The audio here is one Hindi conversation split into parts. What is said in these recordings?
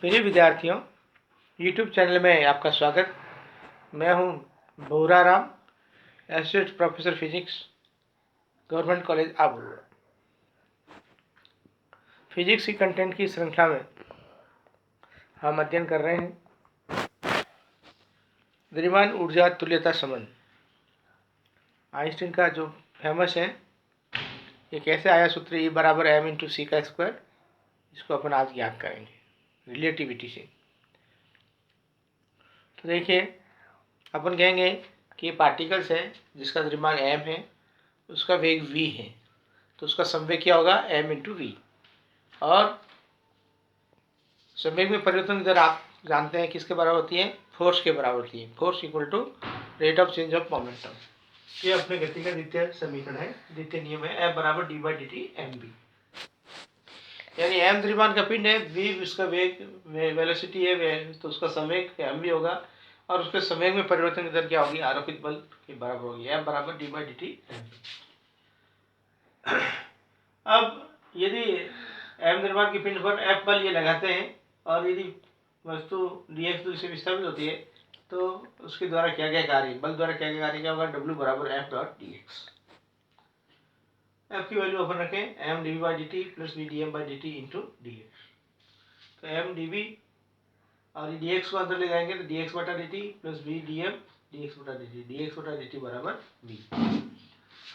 प्रिय विद्यार्थियों, यूट्यूब चैनल में आपका स्वागत। मैं हूं Bora Ram, associate professor physics, government college Abu. Physics की कंटेंट की श्रृंखला में हम अध्ययन कर रहे हैं द्रव्यमान ऊर्जा तुल्यता संबंध। आइंस्टीन का जो फेमस है, ये कैसे आया सूत्र E बराबर m इंटू सी का स्क्वायर, इसको अपन आज याद करेंगे रिलेटिविटी से। तो देखिए, अपन कहेंगे कि पार्टिकल्स है जिसका द्रव्यमान m है, उसका वेग v है, तो उसका संवेग क्या होगा m इंटू वी। और संवेग में परिवर्तन की दर आप जानते हैं किसके बराबर होती है, फोर्स के बराबर होती है। Force equal to rate of change of momentum. ये अपने गति का द्वितीय समीकरण है, द्वितीय नियम है F बराबर d by d t m v. यानी m द्रव्यमान का पिंड है, v उसका वेग वेलोसिटी है, तो उसका संवेग m भी होगा, और उसके संवेग में परिवर्तन की दर क्या होगी, आरोपित बल के बराबर होगी, F बराबर d by d t m v. अब यदि m द्रव्यमान के पिंड पर F बल ये लगाते हैं और यदि वस्तु dx दूरी से विस्थापित होती है, तो उसके द्वारा क्या क्या कार्य, बल द्वारा क्या क्या कार्य क्या होगा, W बराबर F dot d x. F की वैल्यू अपन रखें m d v by d t plus v d m by d t into d x. तो m डी वी और डी एक्स को अंदर ले जाएंगे तो डी एक्स बटा d t plus v d m d x बटा डी टी, डी एक्स बटा डी टी बराबर v।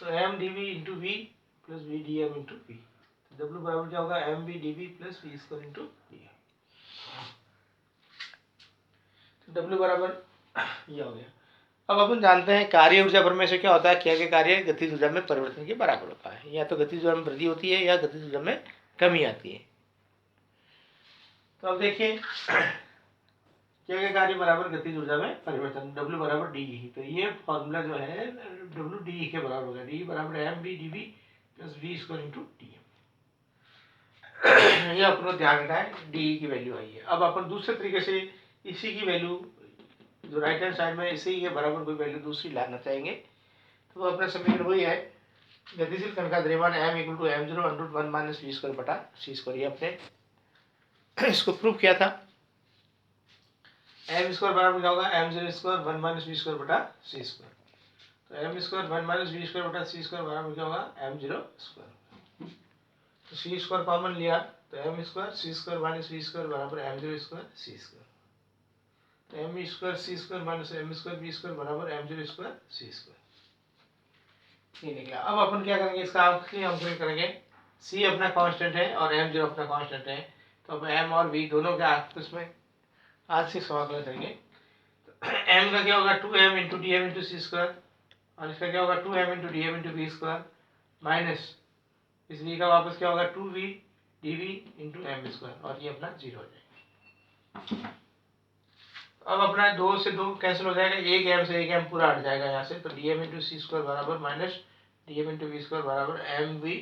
तो m d v into v plus v d M into v. तो W बराबर क्या होगा, m v D we plus v square into D m. तो W बराबर यह हो गया। अब अपन जानते हैं कार्य ऊर्जा प्रमेय से क्या होता है, क्या क्या कार्य गतिज ऊर्जा में परिवर्तन के बराबर होता है। या तो गतिज ऊर्जा में वृद्धि होती है या गतिज ऊर्जा में कमी आती है। तो अब देखिए क्या क्या कार्य बराबर गतिज ऊर्जा में परिवर्तन, W बराबर डी ई। तो ये फॉर्मूला जो है W डी ई के बराबर होगा, डी बराबर m v d we plus v square into D m. ये अपना ध्यान रखना है, डी की वैल्यू आई है। अब अपन दूसरे तरीके से इसी की वैल्यू जो राइट हैंड साइड में इसी के बराबर कोई वैल्यू दूसरी लाना चाहेंगे, तो वो अपना समीकरण वही है, गतिशील कण का द्रव्यमान m equal to m zero under root one minus we square बटा सी स्क्वायर। ये अपने इसको प्रूव किया था। m स्क्वायर बराबर क्या होगा, m zero square one minus we square बटा सी स्क्वायर। तो m square one minus we square बटा सी स्क्वायर बराबर क्या होगा, एम जीरो स्क्वायर। तो सी स्क्वायर कॉमन लिया तो m square C square minus we square बराबर एम जीरो स्क्वायर सी स्क्वायर। तो एम स्क्वायर सी square minus M square B square बराबर एम जीरो स्क्वायर सी स्क्वायर। ये निकला। अब अपन क्या करेंगे, इसका आखिरी अंकन करेंगे। सी अपना कांस्टेंट है और एम जीरो अपना कांस्टेंट है, तो अब एम और वी दोनों का आपस में आज से समाकलन करेंगे। तो एम का क्या होगा, two m into D M into सी स्क्वायर, और इसका क्या होगा, two m into D M into we square minus इस वी का वापस क्या होगा, two v D v into m square, और ये अपना जीरो हो जाएगा। अब अपना दो से दो कैंसिल हो जाएगा, एक एम से एक एम पूरा हट जाएगा यहाँ से। तो डी एम इंटू सी स्क्वायर बराबर minus D M into we square बराबर M V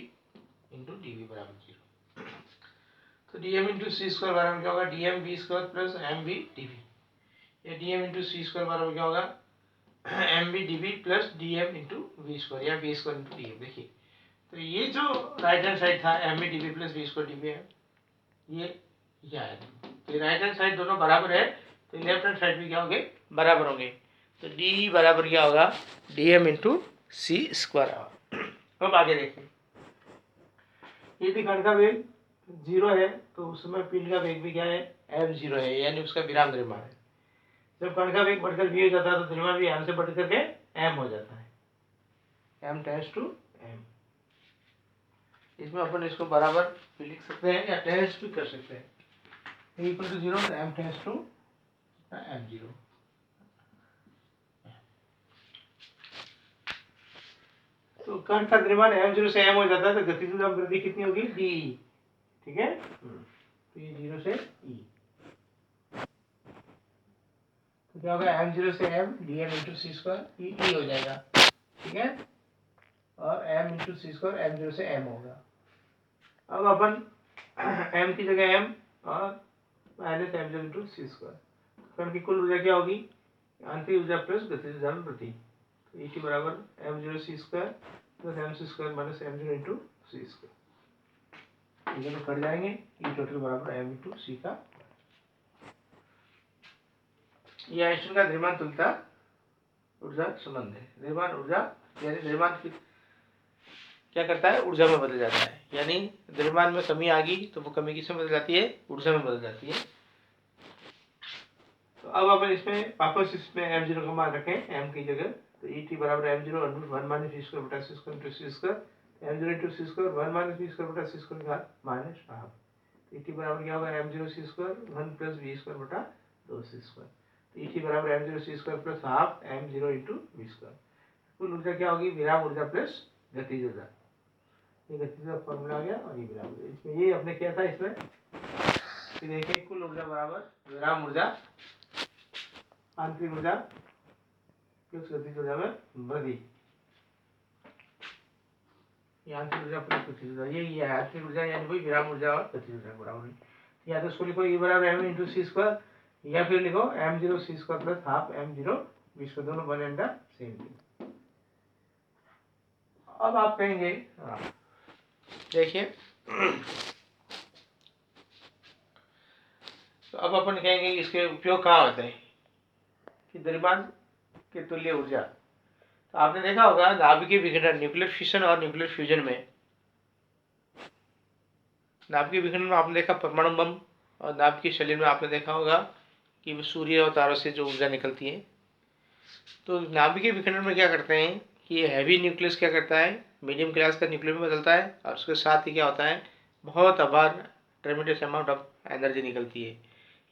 into D V बराबर जीरो। तो डी एम इंटू सी स्क्वायर बराबर क्या होगा, D M V square plus M we D V. या डी एम इंटू सी स्क्वायर बराबर क्या होगा, M we D we plus D M into we square या V square into D M. देखिए, तो ये जो राइट हैंड साइड था m we D we plus v square d v है, ये आया। तो राइट हैंड साइड दोनों बराबर है, तो लेफ्ट हैंड साइड भी क्या होंगे, बराबर होंगे। तो डी बराबर क्या होगा, डी एम इंटू सी स्क्वायर। अब आगे देखें, यदि कण का वेग जीरो है तो उस समय पिंड का वेग भी क्या है, एम जीरो है, यानी उसका विराम द्रव्यमान है। जब कण का वेग बढ़कर v हो जाता है तो द्रव्यमान भी एम से बढ़ करके m हो जाता है, m टेंड्स टू m। इसमें अपन इसको बराबर भी लिख सकते हैं या टेंड्स भी कर सकते हैं, equal to zero, m tends to m zero. तो कण का द्रव्यमान m जीरो से m हो जाता है, तो गतिज ऊर्जा में वृद्धि कितनी होगी, d। ठीक है, तो ये जीरो से e, तो क्या होगा, m जीरो से m डी एम इंटू सी स्क्वायर e हो जाएगा। ठीक है, और m इंटू सी स्क्वायर एम जीरो से m होगा। अब अपन m की जगह m और माइनस एम जीरो इंटू सी स्क्वायर, कण की कुल ऊर्जा क्या होगी, आंतरिक ऊर्जा प्लस गतिज ऊर्जा में वृद्धि। तो ई टी बराबर एम जीरो सी square plus M C square minus M zero into सी स्क्वायर। ये दोनों कट जाएंगे, ई टोटल बराबर एम इंटू सी का ये आइंस्टीन का द्रव्यमान तुल्यता ऊर्जा संबंध है। द्रव्यमान ऊर्जा यानी द्रव्यमान क्या करता है, ऊर्जा में बदल जाता है। यानी द्रव्यमान में कमी आ गई तो वो कमी किसमें बदल जाती है, ऊर्जा में बदल जाती है। तो अब अपन इसमें वापस इसमें m0 का मान रखें m की जगह, तो E t बराबर m0 √ 1 - v स्क्वायर बटा c square into c square, m0 into c square 1 - v square बटा c स्क्वायर का माइनस हाफ। तो E t बराबर क्या होगा, m0 c square 1 + v square बटा 2c स्क्वायर। तो E t बराबर m0 c square plus half m0 into v square. कुल ऊर्जा क्या होगी, विराम ऊर्जा प्लस गतिज ऊर्जा। ये गतिज का फॉर्मूला आ गया और ये विराम ऊर्जा, इसमें ये आपने किया था इसमें। तो देखिए कुल ऊर्जा बराबर विराम ऊर्जा आंतरिक ऊर्जा प्लस गतिज ऊर्जा में वृद्धि। आंतरिक ऊर्जा प्लस गतिज ऊर्जा, ये आंतरिक ऊर्जा यानी वही विराम ऊर्जा और गतिज ऊर्जा बराबर। या तो इसको लिखो E बराबर m इंटू c स्क्वायर, या फिर लिखो m0 c square plus half m0 v square, दोनों one and the same thing. अब आप कहेंगे देखिए तो अब अपन कहेंगे इसके उपयोग कहाँ होते हैं कि द्रव्यमान के तुल्य ऊर्जा। तो आपने देखा होगा नाभिकीय विघटन, न्यूक्लियर फिशन और न्यूक्लियर फ्यूजन में, नाभिकीय विघटन में आपने देखा परमाणु बम, और नाभिकीय शरीर में आपने देखा होगा कि सूर्य और तारों से जो ऊर्जा निकलती है। तो नाभिकीय विघटन में क्या करते हैं कि हैवी न्यूक्लियस क्या करता है, मीडियम क्लास का न्यूक्लियर में बदलता है, और उसके साथ ही क्या होता है, बहुत अपार ट्रेमेंडस अमाउंट ऑफ एनर्जी निकलती है।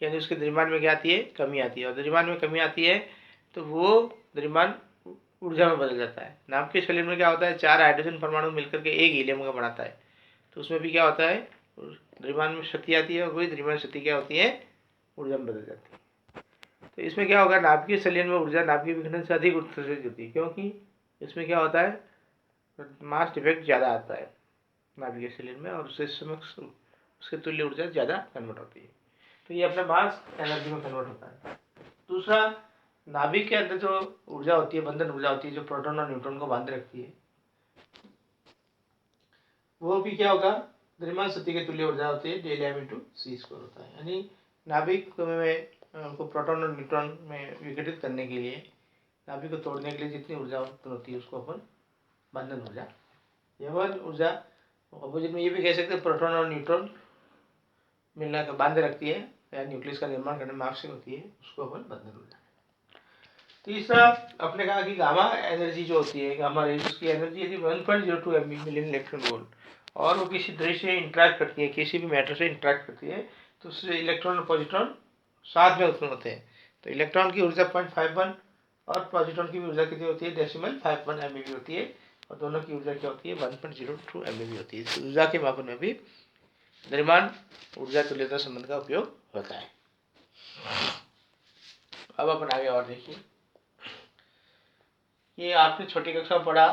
यानी उसके द्रव्यमान में क्या आती है, कमी आती है, और द्रव्यमान में कमी आती है तो वो द्रव्यमान ऊर्जा में बदल जाता है। नाभिकीय शरीर में क्या होता है, 4 हाइड्रोजन परमाणु मिलकर के एक हीलियम का बनाता है। तो उसमें भी क्या होता है, द्रव्यमान में शक्ति आती है, और वही द्रव्यमान शक्ति क्या होती है, ऊर्जा में बदल जाती है। तो इसमें क्या होगा, नाभिकीय संलयन में ऊर्जा नाभिकीय विघटन से अधिक उत्सर्जित होती है, क्योंकि इसमें क्या होता है, मास डिफेक्ट ज़्यादा आता है नाभिकीय संलयन में, और उससे समक्ष उसके तुल्य ऊर्जा ज़्यादा कन्वर्ट होती है। तो ये अपने मास एनर्जी में कन्वर्ट होता है। दूसरा, नाभिक के अंदर जो ऊर्जा होती है, बंधन ऊर्जा होती है, जो प्रोटॉन और न्यूट्रॉन को बांध रखती है, वो भी क्या होगा, द्रव्यमान शक्ति के तुल्य ऊर्जा होती है, Δm इंटू c स्क्वायर होता है। यानी नाभिक में उनको प्रोटॉन और न्यूट्रॉन में विघटित करने के लिए, नाभिक को तोड़ने के लिए जितनी ऊर्जा उत्पन्न होती है उसको अपन बंधन ऊर्जा, यह ऊर्जा अपोजिट में ये भी कह सकते हैं प्रोटॉन और न्यूट्रॉन मिलना कर बांधे रखती है, या न्यूक्लियस का निर्माण करने में आवश्यक होती है, उसको अपन बंधन ऊर्जा। तीसरा, आपने कहा कि गामा एनर्जी जो होती है, गामा रेज, उसकी एनर्जी यदि 1.02 मिलियन इलेक्ट्रॉन वोल्ट, और वो किसी द्रव्य से इंटरेक्ट करती है, किसी भी मैटर से इंटरेक्ट करती है, तो उससे इलेक्ट्रॉन और पॉजिट्रॉन साथ में उत्पन्न होते हैं। तो इलेक्ट्रॉन की ऊर्जा 0.51 और पॉजिट्रॉन की भी ऊर्जा कितनी होती है, 0.51 MeV होती है, और दोनों की ऊर्जा क्या होती है, 1.02 MeV होती है। इस ऊर्जा के मापन में भी द्रव्यमान ऊर्जा तुल्यता संबंध का उपयोग होता है। अब अपन आगे और देखिए, ये आपने छोटी कक्षा में पढ़ा,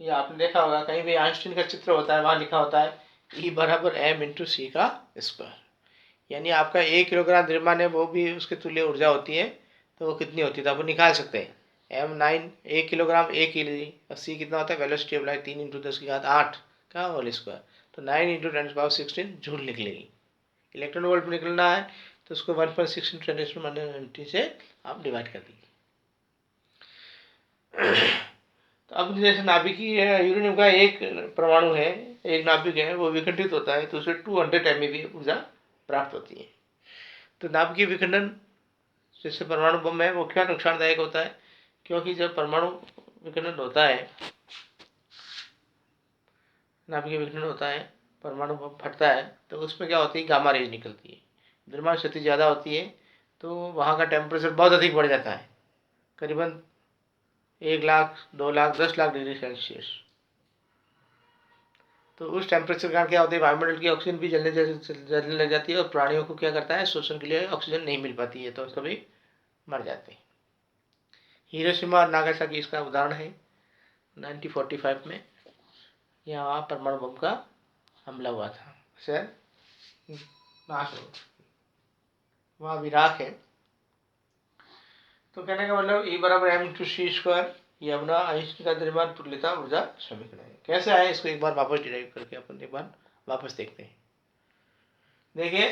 ये आपने देखा होगा कहीं भी आइंस्टीन का चित्र होता है, वहाँ लिखा होता है E बराबर m इंटू सी का स्क्वायर। यानी आपका 1 किलोग्राम द्रव्यमान है, वो भी उसके तुल्य ऊर्जा होती है, तो वो कितनी होती है, तो आप निकाल सकते हैं। m9 1 किलोग्राम 1 kg, और c कितना होता है, वेलोसिटी ऑफ लाइट 3 × 10⁸ का होल स्क्वायर, तो 9 × 10⁻16 जूल निकलेगी। इलेक्ट्रॉन वोल्ट में निकलना है तो उसको 1.6 × 10⁻90 से आप डिवाइड कर दीजिए। तो अब जैसे नाभिकीय यूरेनियम का एक परमाणु है, एक नाभिक है, वो विघटित होता है तो उसे 200 MeV ऊर्जा प्राप्त होती है। तो नाभिकीय विखंडन जैसे परमाणु बम है, वो क्या नुकसानदायक होता है, क्योंकि जब परमाणु विखंडन होता है, नाभिकीय विखंडन होता है, परमाणु बम फटता है, तो उसमें क्या होती है, गामा रेज निकलती है, द्रव्यमान शक्ति ज़्यादा होती है, तो वहाँ का टेम्परेचर बहुत अधिक बढ़ जाता है, करीबन 1 लाख 2 लाख 10 लाख डिग्री सेल्सियस। तो उस टेम्परेचर के कारण क्या होता है, वायुमंडल की ऑक्सीजन भी जलने लग जाती है, और प्राणियों को क्या करता है, शोषण के लिए ऑक्सीजन नहीं मिल पाती है, तो सभी मर जाते हैं। हिरोशिमा और नागासाकी इसका उदाहरण है। 1945 में यहाँ परमाणु बम का हमला हुआ था, शहर नाश हो, वहाँ विराक है। तो कहने का मतलब E बराबर m इंटू सी स्क्वायर, ये अपना आइंस्टीन का द्रव्यमान तुल्यता ऊर्जा समीकरण है। कैसे आए इसको एक बार वापस डिराइव करके अपन एक बार वापस देखते हैं। देखिए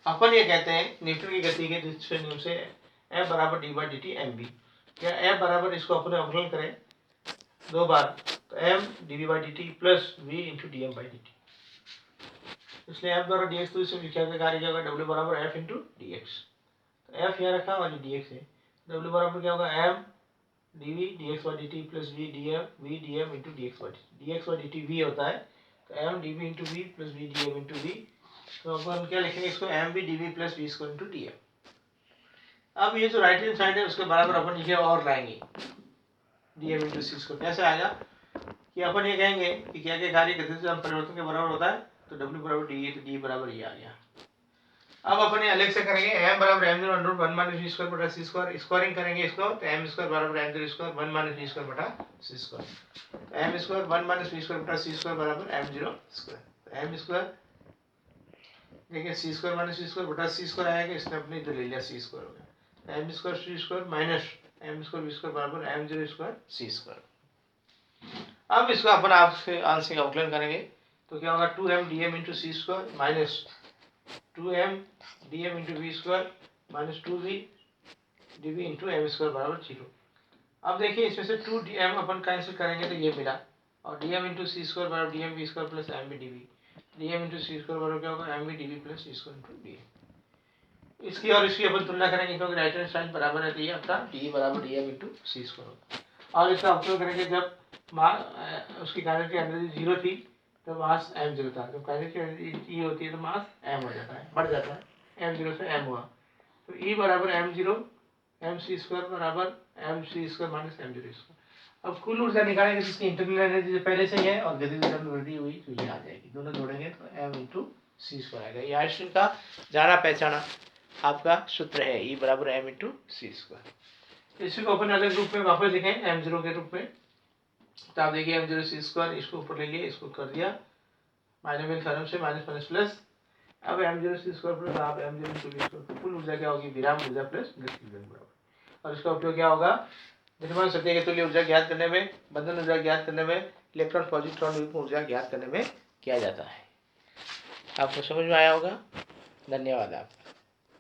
अपन ये कहते हैं न्यूटन की गति के दूसरे नियम से एफ बराबर d by d t m v. क्या एफ बराबर, इसको अपने अवकलन करें 2 बार, तो m d v by d t plus v into D m by d t, इसलिए एफ द्वारा डी एक्स, तो इसे लिखा गया कार्य क्या होगा, डब्ल्यू बराबर एफ इंटू डी एक्स। तो एफ यहाँ रखा और डी एक्स है, डब्ल्यू बराबर क्या होगा, m d v d x by d t plus v d M into d x by d x by d t v होता है, तो m d v into v plus v d M into v. तो अपन क्या लिखेंगे इसको, m we D we plus v square into D m. अब ये जो राइट हैंड साइड है उसके बराबर अपन लिखे और लाएंगे डी एम इंटू सी स्क्वायर। कैसे आएगा कि अपन ये कहेंगे कि क्या क्या कार्य गतिज परिवर्तन के बराबर होता है, तो डब्ल्यू बराबर डी ए, तो डी बराबर ये आ गया। अब अपन ये अलग से करेंगे, एम बराबर M zero under 1 minus we square बटा सी स्क्वायर, स्क्वायरिंग करेंगे इसको, तो एम स्क्वायर बराबर M zero square 1 minus we square बटा सी square, M square 1 minus we square बटा सी स्क्वायर बराबर एम जीरो स्क्वायर। तो एम स्क्वायर देखिए C square minus we square बटा सी स्क्वायर आएगा, इसने अपने इधर ले लिया सी स्क्वायर हो गया, एम स्क्वायर सी square minus M square v square बराबर एम जीरो स्क्वायर सी स्क्वायर। अब इसको अपन आपसे आंशिक अवकलन करेंगे, तो क्या होगा 2m dm into C square minus 2m dm into we square minus 2v dv into m square बराबर 0। अब देखिए इसमें से 2dm अपन कैंसिल करेंगे तो ये मिला, और dm इंटू सी स्क्वायर बराबर dm v square plus m v d v, dm into सी स्क्वायर बराबर क्या होगा, m v d we plus c square into d. इसकी और इसकी अपन तुलना करेंगे क्योंकि राइट हैंड साइड बराबर है, तो ये अपना डी बराबर डी एम इंटू सी स्क्वायर होगा। और इसका अवकलन करेंगे जब उसकी काइनेटिक एनर्जी 0 थी तो मास एम जीरो था, जब काइनेटिक एनर्जी ई होती है तो मास एम हो जाता है, बढ़ जाता है, एम जीरो से एम हुआ, तो ई बराबर M zero M C square बराबर M C square minus M zero square. अब कुल ऊर्जा निकालेंगे जिसकी इंटरनल एनर्जी पहले से ही है और गतिज ऊर्जा में वृद्धि हुई तो ये आ जाएगी, दोनों जोड़ेंगे तो एम इंटू सी स्क्वायर आएगा। ये आइंस्टीन का जाना पहचाना आपका सूत्र है, ई बराबर एम इंटू सी स्क्वायर। इसी को अपन अलग रूप में वापस लिखें एम जीरो के रूप में, तो आप देखिए एम जीरो सी स्क्वायर, इसको ऊपर ले लिए, इसको कर दिया बाइनोमियल थ्योरम से माइनस माइनस प्लस। अब एम जीरो सी स्क्वायर प्लस आप m zero into we square, तो कुल ऊर्जा क्या होगी, विराम ऊर्जा प्लस गतिज ऊर्जा बराबर। और इसका उपयोग क्या होगा, द्रव्यमान सतह के तुल्य ऊर्जा ज्ञात करने में, बंधन ऊर्जा ज्ञात करने में, इलेक्ट्रॉन पॉजिट्रॉन युग्म ऊर्जा ज्ञात करने में किया जाता है। आपको समझ में आया होगा। धन्यवाद आप।